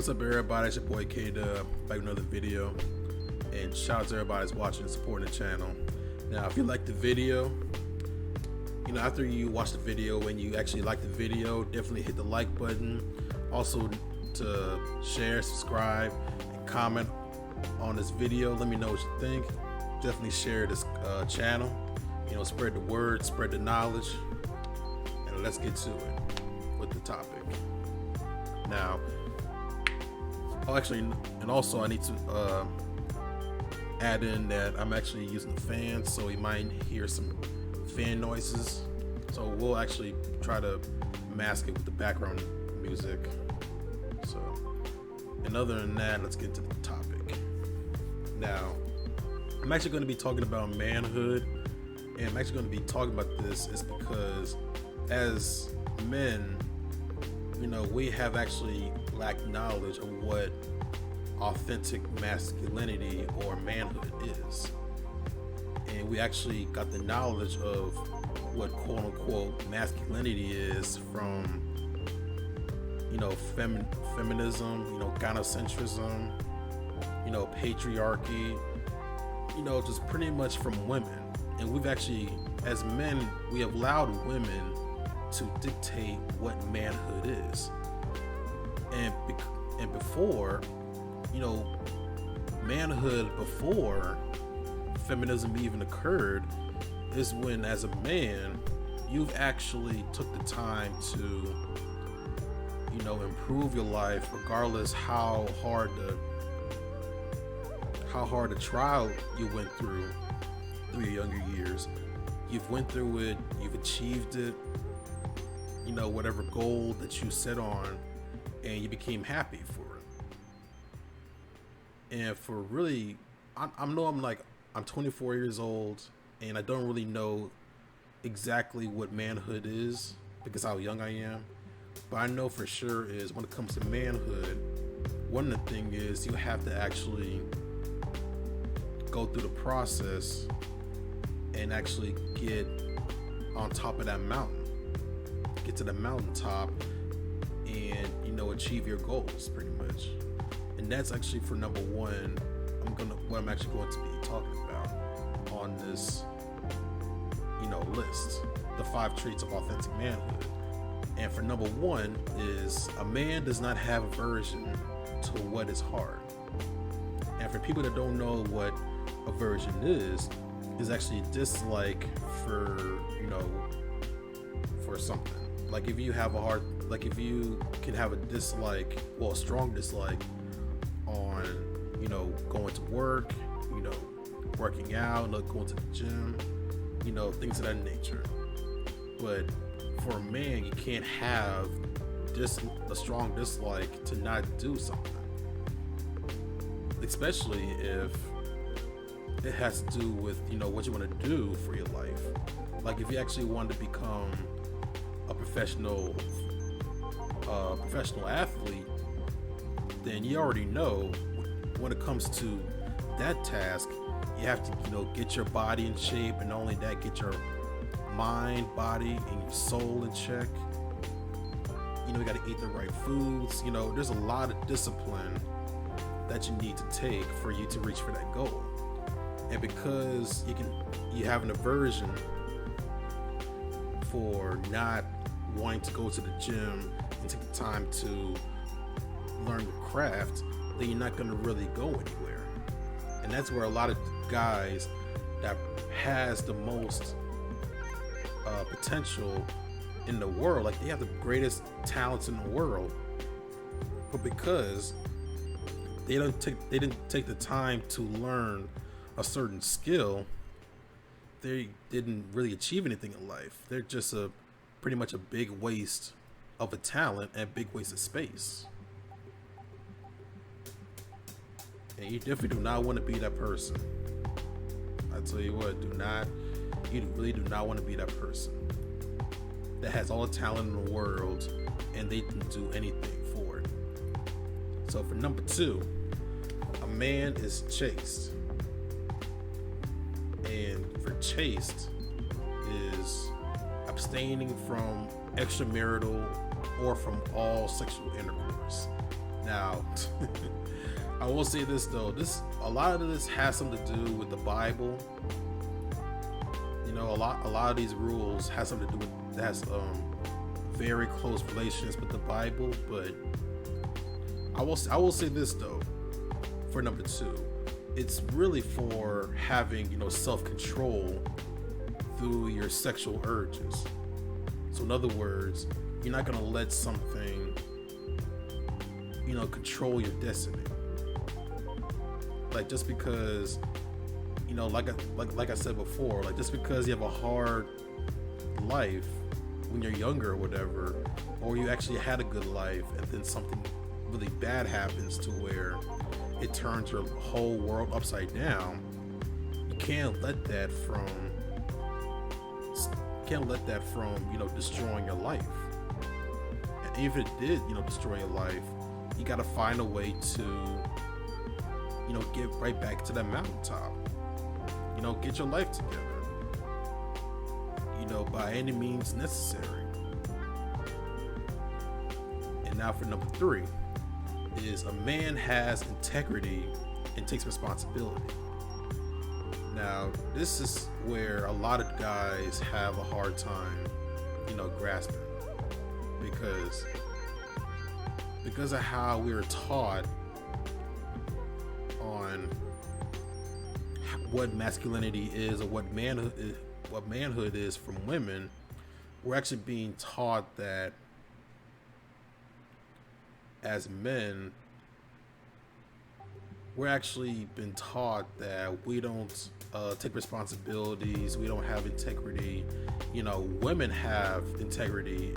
what's up, everybody? It's your boy Kdub, back with another video. And shout out to everybody that's watching and supporting the channel. Now, if you like the video, after you watch the video and you actually like the video, definitely hit the like button. Also, to share, subscribe, and comment on this video. Let me know what you think. Definitely share this channel. Spread the word, spread the knowledge, and let's get to it with the topic. Now, I need to add in that I'm actually using the fan, so you might hear some fan noises. So we'll actually try to mask it with the background music. So, and other than that, let's get to the topic. Now, I'm actually going to be talking about manhood, and I'm actually going to be talking about this is because as men, we have actually lacked knowledge of what authentic masculinity or manhood is. And we actually got the knowledge of what quote unquote masculinity is from, feminism, gynocentrism, patriarchy, just pretty much from women. And we've actually, as men, we have allowed women to dictate what manhood is. And before, manhood before feminism even occurred is when, as a man, you've actually took the time to, improve your life, regardless how hard the trial you went through your younger years. You've went through it, you've achieved it, whatever goal that you set on, and you became happy for it. And for really, I'm 24 years old, and I don't really know exactly what manhood is because how young I am. But I know for sure is when it comes to manhood, one of the things is you have to actually go through the process and actually get on top of that mountain, get to the mountaintop, and achieve your goals pretty much. And that's actually for number one. What I'm actually going to be talking about on this, list, the 5 traits of authentic manhood. And for number one is a man does not have aversion to what is hard. And for people that don't know what aversion is actually a dislike for something. Like if you have if you can have a strong dislike on, going to work, working out, going to the gym, things of that nature. But for a man, you can't have a strong dislike to not do something, especially if it has to do with, what you want to do for your life. Like if you actually want to become a professional athlete, then you already know when it comes to that task, you have to, get your body in shape, and not only that, get your mind, body, and your soul in check. You got to eat the right foods. There's a lot of discipline that you need to take for you to reach for that goal. And because you have an aversion for not wanting to go to the gym and take the time to learn the craft, then you're not going to really go anywhere. And that's where a lot of guys that has the most potential in the world, like they have the greatest talents in the world, but because they didn't take the time to learn a certain skill, they didn't really achieve anything in life. They're just pretty much a big waste of a talent and a big waste of space. And you definitely do not want to be that person. I tell you what, you really do not want to be that person that has all the talent in the world and they didn't do anything for it. So for number 2, a man is chaste. And for chaste is abstaining from extramarital or from all sexual intercourse. Now, I will say this though. A lot of this has something to do with the Bible. A lot of these rules has something to do with very close relations with the Bible. But I will say this though. For number 2, it's really for having self-control through your sexual urges. So in other words, you're not gonna let something control your destiny. Like just because like I said before, like just because you have a hard life when you're younger or whatever, or you actually had a good life and then something really bad happens to where it turns your whole world upside down, you can't let that from destroying your life. And even if it did destroy your life, you got to find a way to get right back to that mountaintop. Get your life together, by any means necessary. And now for number 3 is a man has integrity and takes responsibility. Now, this is where a lot of guys have a hard time, grasping, because of how we were taught on what masculinity is or what manhood is from women. We're actually being taught that as men, we're actually been taught that we don't take responsibilities, we don't have integrity. Women have integrity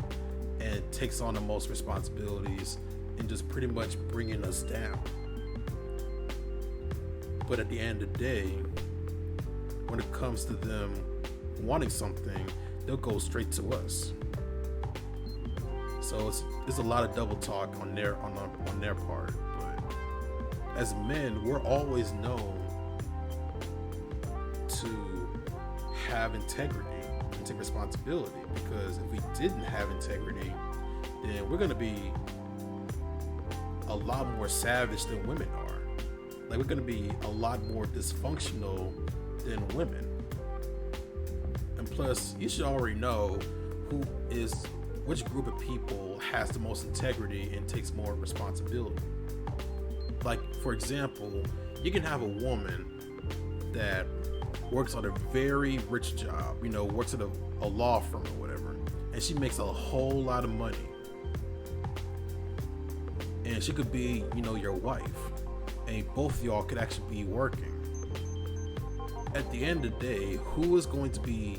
and takes on the most responsibilities and just pretty much bringing us down. But at the end of the day, when it comes to them wanting something, they'll go straight to us. So it's a lot of double talk on their part. But as men, we're always known to have integrity and take responsibility, because if we didn't have integrity, then we're gonna be a lot more savage than women are. Like, we're gonna be a lot more dysfunctional than women. And plus, you should already know which group of people has the most integrity and takes more responsibility. Like, for example, you can have a woman that works on a very rich job, works at a law firm or whatever, and she makes a whole lot of money. And she could be, your wife, and both of y'all could actually be working. At the end of the day, who is going to be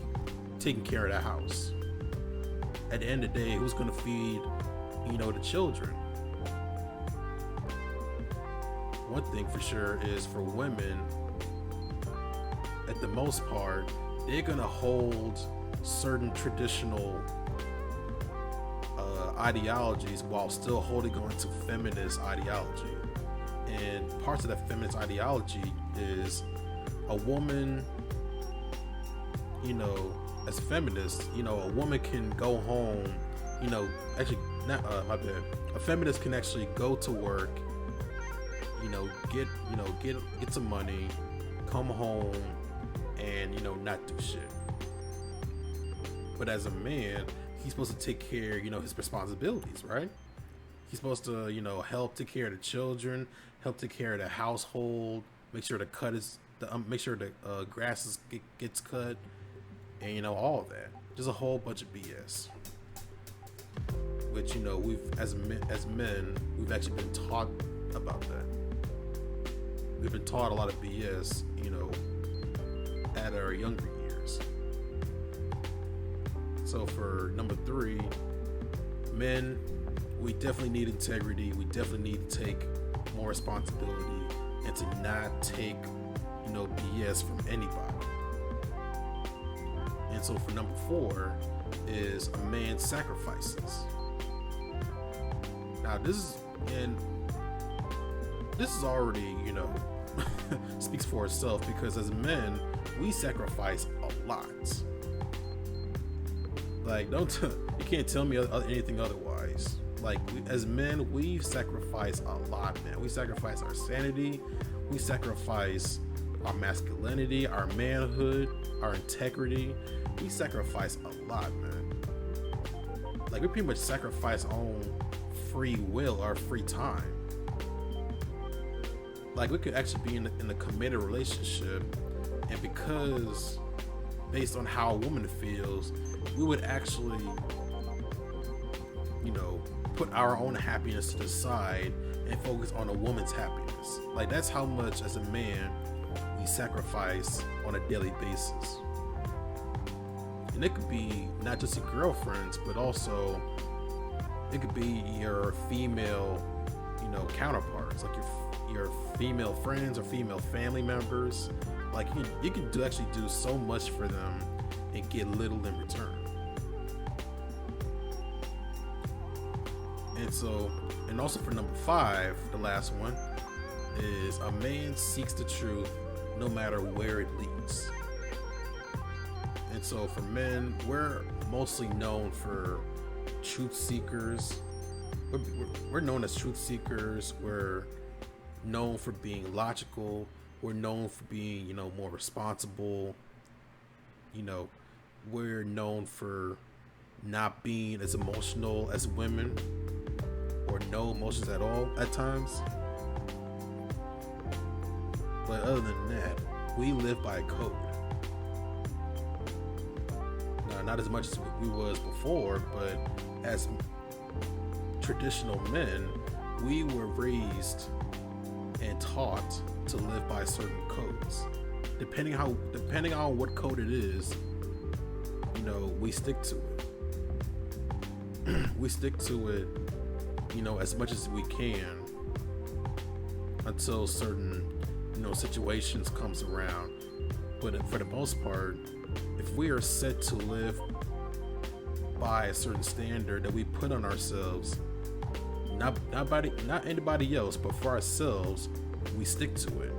taking care of the house? At the end of the day, who's going to feed, the children? One thing for sure is, for women, at the most part, they're going to hold certain traditional ideologies while still holding on to feminist ideology. And parts of that feminist ideology is a woman, as feminists, a woman can go home, actually, not, my bad. A feminist can actually go to work, get some money, come home, and, not do shit. But as a man, he's supposed to take care, his responsibilities, right? He's supposed to, help take care of the children, help take care of the household, make sure the grass gets cut, and all of that. Just a whole bunch of BS. Which we've as men, we've actually been taught about that. We've been taught a lot of BS, at our younger years. So for number 3, men, we definitely need integrity. We definitely need to take more responsibility and to not take, BS from anybody. And so for number 4 is a man sacrifices. Now this is already, speaks for itself, because as men, we sacrifice a lot. Like, you can't tell me anything otherwise. like as men, we sacrifice a lot, man. We sacrifice our sanity, we sacrifice our masculinity, our manhood, our integrity. We sacrifice a lot, man. Like we pretty much sacrifice our own free will, our free time. Like we could actually be in a committed relationship, and because based on how a woman feels, we would actually, put our own happiness to the side and focus on a woman's happiness. Like that's how much as a man we sacrifice on a daily basis. And it could be not just your girlfriends, but also it could be your female, counterparts, like your female friends or female family members. Like you can actually do so much for them and get little in return. And also for number 5, the last one, is a man seeks the truth no matter where it leads. And so for men, we're mostly known for truth seekers. We're known as truth seekers. We're known for being logical. We're known for being, more responsible. We're known for not being as emotional as women, or no emotions at all at times. But other than that, we live by a code. Now, not as much as we was before, but as traditional men, we were raised and taught to live by certain codes. Depending on what code it is, we stick to it. We stick to it, as much as we can until certain, situations comes around. But for the most part, if we are set to live by a certain standard that we put on ourselves, not anybody else, but for ourselves, we stick to it.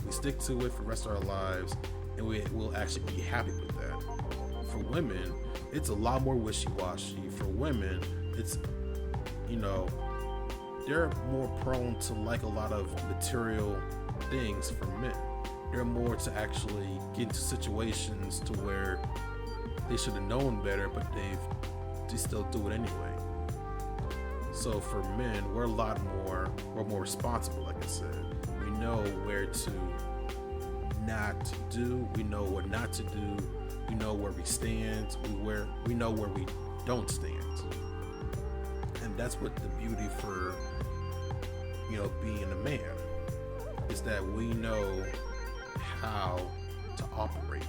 We stick to it for the rest of our lives, and we will actually be happy with that. For women, it's a lot more wishy-washy. For women, it's, they're more prone to like a lot of material things from men. They're more to actually get into situations to where they should have known better, but they still do it anyway. So for men, we're more responsible, like I said. We know where to not do, we know what not to do, we know where we stand, we know where we don't stand. And that's what the beauty for, being a man is, that we know how to operate.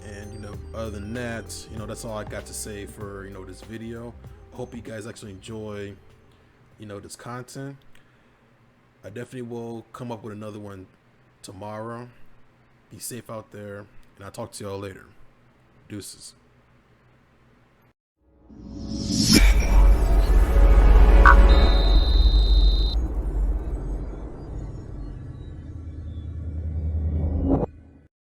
And other than that, that's all I got to say for this video. Hope you guys actually enjoy this content. I definitely will come up with another one tomorrow. Be safe out there, and I'll talk to y'all later. Deuces.